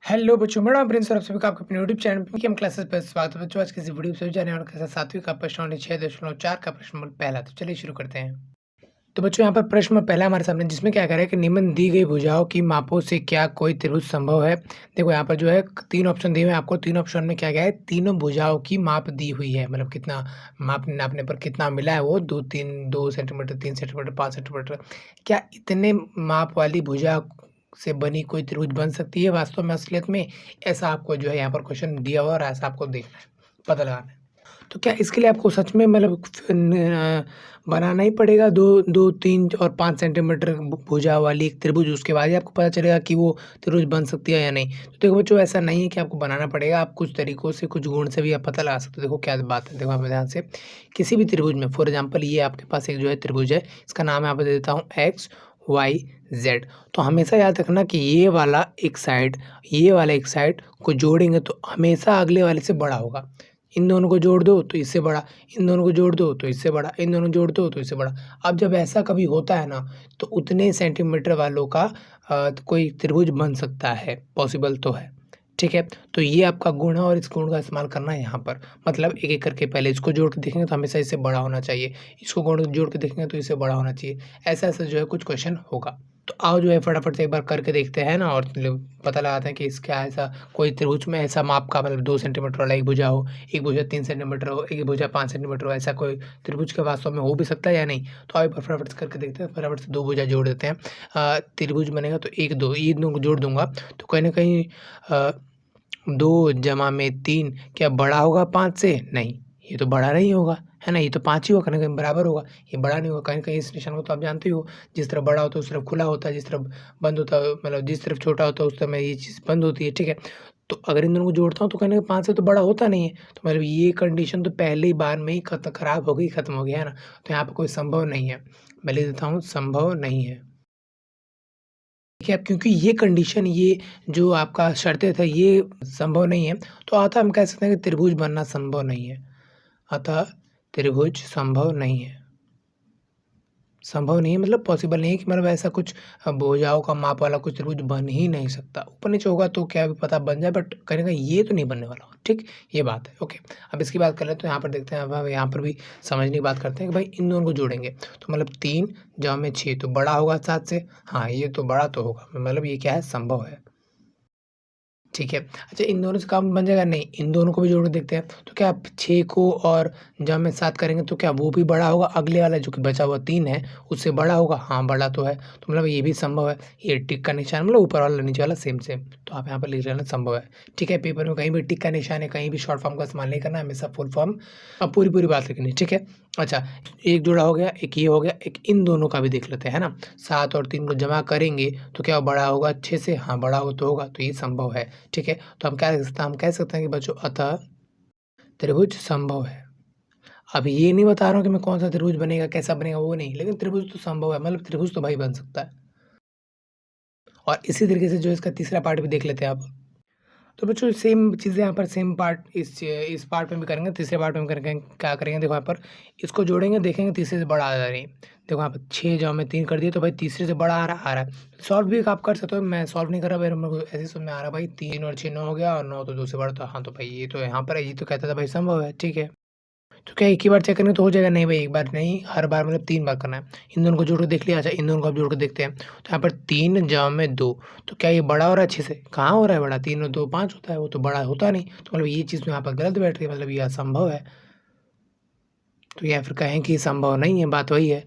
Hello बच्चों, मेरा नाम प्रिंस और आप सभी का आपके अपने यूट्यूब चैनल पीकेएम क्लासेस पर स्वागत है। बच्चों, आज किसी वीडियो में सभी जाने वाले के साथ सातवीं का प्रश्न 6.4 का प्रश्न पहला। तो चलिए शुरू करते हैं। तो बच्चों, यहाँ पर प्रश्न पहला हमारे सामने, जिसमें क्या कह रहा है कि निम्न दी गई भुजाओं की मापों से क्या कोई त्रिभुज संभव है। देखो यहाँ पर जो है 3 ऑप्शन दिए हुए हैं आपको। 3 ऑप्शन में क्या गया है, तीनों भुजाओं की माप दी हुई है, मतलब कितना माप नापने पर कितना मिला है वो 2 सेंटीमीटर, 3 सेंटीमीटर, 5 सेंटीमीटर। क्या इतने माप वाली भुजा से बनी कोई त्रिभुज बन सकती है वास्तव में, असलियत में? ऐसा आपको जो है यहाँ पर क्वेश्चन दिया हुआ और ऐसा आपको देखना है, पता लगाना है। तो क्या इसके लिए आपको सच में मतलब बनाना ही पड़ेगा 2, 3 और 5 सेंटीमीटर भुजा वाली एक त्रिभुज, उसके बाद ही आपको पता चलेगा कि वो त्रिभुज बन सकती है या नहीं? तो देखो बच्चों, ऐसा नहीं है कि आपको बनाना पड़ेगा, आप कुछ तरीकों से, कुछ गुण से भी आप पता लगा सकते हो। देखो क्या बात है, देखो आप ध्यान से, किसी भी त्रिभुज में, फॉर एग्जाम्पल ये आपके पास एक जो है त्रिभुज है, इसका नाम यहाँ पे दे देता हूँ एक्स वाई जेड। तो हमेशा याद रखना कि ये वाला एक साइड को जोड़ेंगे तो हमेशा अगले वाले से बड़ा होगा। इन दोनों को जोड़ दो तो इससे बड़ा, इन दोनों को जोड़ दो तो इससे बड़ा, इन दोनों जोड़ दो तो इससे बड़ा। अब जब ऐसा कभी होता है ना, तो उतने सेंटीमीटर वालों का तो कोई त्रिभुज बन सकता है, पॉसिबल तो है। ठीक है, तो ये आपका गुण है और इस गुण का इस्तेमाल करना है यहाँ पर। मतलब एक एक करके पहले इसको जोड़ के देखेंगे तो हमेशा इससे बड़ा होना चाहिए, इसको गुण जोड़ के देखेंगे तो इससे बड़ा होना चाहिए। ऐसा ऐसा जो है कुछ क्वेश्चन होगा। तो आओ जो है फटाफट से एक बार करके देखते हैं ना, और पता लगाते हैं कि इसका ऐसा कोई त्रिभुज में ऐसा माप का, मतलब 2 सेंटीमीटर वाला एक भुजा हो, एक भुजा 3 सेंटीमीटर हो, एक भुजा 5 सेंटीमीटर हो, ऐसा कोई त्रिभुज के वास्तव में हो भी सकता है या नहीं? तो आओ एक बार फटाफट से करके देखते हैं। फटाफट से 2 भुजा जोड़ देते हैं, त्रिभुज बनेगा तो 1 2 ये दोनों को जोड़ दूंगा तो कहीं ना कहीं 2 जमा में 3 क्या बड़ा होगा 5 से? नहीं, ये तो बड़ा नहीं होगा, है ना? ये तो 5 ही होगा, कहीं ना कहीं बराबर होगा, ये बड़ा नहीं होगा। कहीं कहीं इस निशान को तो आप जानते ही हो, जिस तरफ बड़ा होता है उस तरफ खुला होता है, जिस तरफ बंद होता है, मतलब जिस तरफ छोटा होता है उस समय ये चीज़ बंद होती है। ठीक है, तो अगर इन दोनों को जोड़ता हूँ तो कहीं ना कहीं 5 से तो बड़ा होता नहीं है, तो मतलब ये कंडीशन तो पहली बार में ही खराब हो गई, खत्म हो गया, है ना? तो यहाँ पर कोई संभव नहीं है। मैं लिख देता हूँ संभव नहीं है। देखिए, अब क्योंकि ये कंडीशन, ये जो आपका शर्तें थे, ये संभव नहीं है, तो अतः हम कह सकते हैं कि त्रिभुज बनना संभव नहीं है। अतः त्रिभुज संभव नहीं है। संभव नहीं है मतलब पॉसिबल नहीं है, कि मतलब ऐसा कुछ भुजाओं का माप वाला कुछ त्रिभुज बन ही नहीं सकता। ऊपर नीचे होगा तो क्या भी पता बन जाए, बट कहीं ना कहीं ये तो नहीं बनने वाला। ठीक, ये बात है। ओके, अब इसकी बात कर लें तो यहाँ पर देखते हैं, अब यहाँ पर भी समझने की बात करते हैं कि भाई इन दोनों को जोड़ेंगे तो मतलब 3 जमा में 6 तो बड़ा होगा 7 से। हाँ, ये तो बड़ा तो होगा, मतलब ये क्या है, संभव है। ठीक है, अच्छा इन दोनों से काम बन जाएगा? नहीं, इन दोनों को भी जोड़ के देखते हैं। तो क्या आप 6 को और जब में 7 करेंगे तो क्या वो भी बड़ा होगा? अगले वाला जो कि बचा हुआ 3 है उससे बड़ा होगा? हाँ, बड़ा तो है, तो मतलब ये भी संभव है। ये टिक का निशान, मतलब ऊपर वाला नीचे वाला सेम सेम, तो आप यहाँ पर लिख लेना संभव है। ठीक है, पेपर में कहीं भी टिक का निशान है, कहीं भी शॉर्ट फॉर्म का इस्तेमाल नहीं करना, हमेशा फुल फॉर्म अब पूरी बात लिखनी है। ठीक है, अच्छा एक जोड़ा हो गया, एक ये हो गया, एक इन दोनों का भी देख लेते हैं, है ना? 7 और 3 को जमा करेंगे तो क्या बड़ा होगा 6 से? हाँ, बड़ा हो तो होगा, तो ये संभव है। ठीक है, तो हम कह सकते हैं कि बच्चों अतः त्रिभुज संभव है। अब ये नहीं बता रहा हूँ कि मैं कौन सा त्रिभुज बनेगा, कैसा बनेगा, वो नहीं, लेकिन त्रिभुज तो संभव है, मतलब त्रिभुज तो भाई बन सकता है। और इसी तरीके से जो इसका तीसरा पार्ट भी देख लेते हैं आप। तो बच्चों सेम चीज़ें यहाँ पर, सेम पार्ट इस पार्ट में भी करेंगे, तीसरे पार्ट में भी करेंगे। क्या करेंगे, देखो यहाँ पर इसको जोड़ेंगे, देखेंगे तीसरे से बड़ा आ रही है। देखो यहाँ पर 6 जमा में 3 कर दिए तो भाई तीसरे से बड़ा आ रहा है। सॉल्व भी आप कर सकते हो, मैं सॉल्व नहीं कर रहा भाई, मेरे को ऐसे समझ में आ रहा है भाई, 3 और 6 9 हो गया, और 9 तो 2 से बड़ा, तो हाँ तो भाई ये तो यहाँ पर है, ये तो कहता था भाई संभव है। ठीक है, तो क्या एक ही बार चेक करेंगे तो हो जाएगा? नहीं भाई, एक बार नहीं, हर बार मतलब 3 बार करना है। इन दोनों को जोड़ के देख लिया। अच्छा इन दोनों को आप जोड़ के देखते हैं, तो यहाँ पर 3 जमा में 2, तो क्या ये बड़ा हो रहा है 6 से? कहाँ हो रहा है बड़ा, 3 और 2 5 होता है, वो तो बड़ा होता नहीं, तो मतलब ये चीज़ यहाँ पर गलत बैठ रही है, मतलब ये असंभव है। तो या फिर कहें कि संभव नहीं है, बात वही है।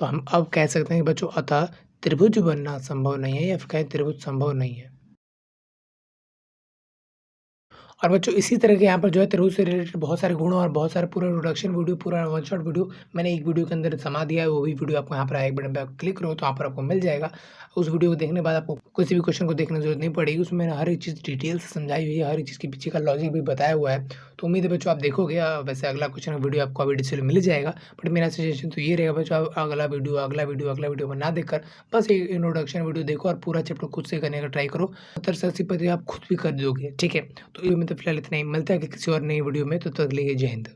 तो हम अब कह सकते हैं कि बच्चों अतः त्रिभुज बनना संभव नहीं है, या फिर कहें त्रिभुज संभव नहीं है। और बच्चों इसी तरह के यहाँ पर जो है त्रिभुज से रिलेटेड बहुत सारे गुण और बहुत सारे पूरा इंट्रोडक्शन वीडियो, पूरा वन शॉट वीडियो मैंने एक वीडियो के अंदर समा दिया है। वो भी वीडियो आपको यहाँ पर एक बटन पर क्लिक करो तो यहाँ पर आपको मिल जाएगा। उस वीडियो को देखने के बाद आपको किसी भी क्वेश्चन को देखने की जरूरत नहीं पड़ेगी, उसमें मैंने हर एक चीज़ डिटेल से समझाई हुई है, हर एक चीज़ के पीछे का लॉजिक भी बताया हुआ है। तो उम्मीद है बच्चों आप देखोगे। वैसे अगला क्वेश्चन वीडियो आपको अभी डिटेल मिल जाएगा, बट मेरा सजेशन तो ये रहेगा बच्चों, आप अगला वीडियो में ना देखकर बस एक इंट्रोडक्शन वीडियो देखो और पूरा चैप्टर खुद से करने का ट्राई करो। 70 से 80% आप खुद भी कर दोगे। ठीक है, तो ये मतलब फिलहाल इतना ही, मिलता है कि किसी और नई वीडियो में, तो तब तक के लिए जय हिंद।